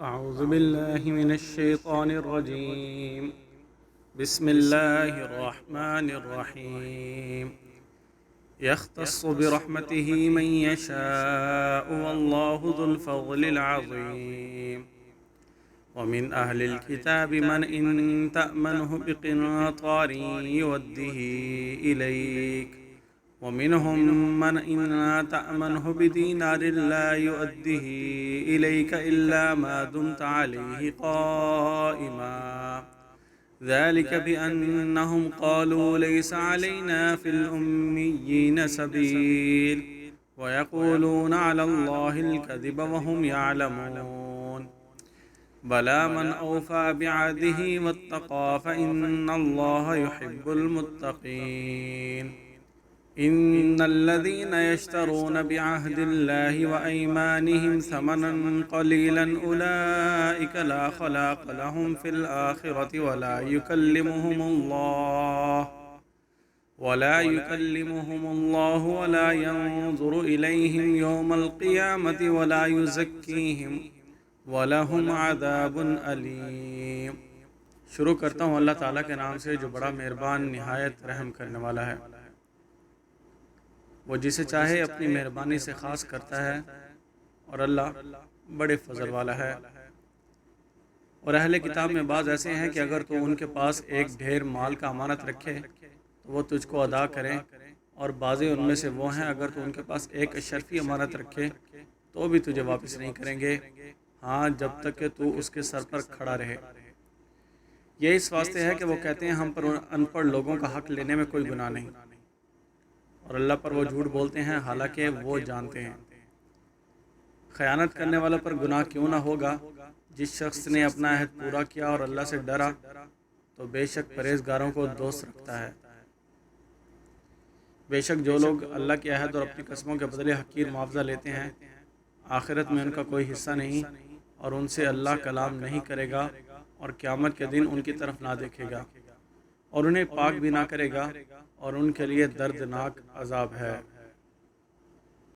أعوذ بالله من الشيطان الرجيم بسم الله الرحمن الرحيم يختص برحمته من يشاء والله ذو الفضل العظيم ومن أهل الكتاب من إن تأمنه بقنطار يوده إليك ومنهم من إن تأمنه بدينار لا يؤده إليك إلا ما دمت عليه قائما ذلك بأنهم قالوا ليس علينا في الأميين سبيل ويقولون على الله الكذب وهم يعلمون بلى من أوفى بعهده واتقى فإن الله يحب المتقين إن الذين يشترون بعهد الله وأيمانهم ثمنا قليلا أولئك لا خلاق لهم في الآخرة ولا يكلمهم الله ولا ينظر إليهم يوم القيامة ولا يزكيهم वलहुम अज़ाबुन अलीम। शुरू करता हूँ अल्लाह ताला के नाम से जो बड़ा मेहरबान निहायत रहम करने वाला है। वो जिसे चाहे अपनी मेहरबानी से ख़ास करता है और अल्लाह बड़े फजल वाला है। और अहले किताब में बाज़ ऐसे हैं कि अगर तो उनके पास एक ढेर माल का अमानत रखे तो वो तुझको अदा करें, और बाज़े उनमें से वो हैं अगर तो उनके पास एक अशरफी अमानत रखे तो भी तुझे वापस नहीं करेंगे, हाँ जब तक कि तू उसके सर पर खड़ा रहे। ये इस वास्ते है कि वो कहते हैं हम पर अनपढ़ लोगों का हक लेने में कोई गुनाह नहीं, और अल्लाह पर वो झूठ बोलते हैं हालांकि वो जानते हैं। ख़यानत करने वालों पर गुनाह क्यों ना होगा। जिस शख्स ने अपना अहद पूरा किया और अल्लाह से डरा तो बेशक परहेजगारों को दोस्त रखता है। बेशक जो लोग अल्लाह के अहद और अपनी कसमों के बदले हकीर मुआवजा लेते हैं, आखिरत में उनका कोई हिस्सा नहीं और उनसे अल्लाह कलाम नहीं करेगा और क़यामत के दिन उनकी तरफ ना देखेगा और उन्हें पाक भी ना करेगा और उनके लिए दर्दनाक अज़ाब है।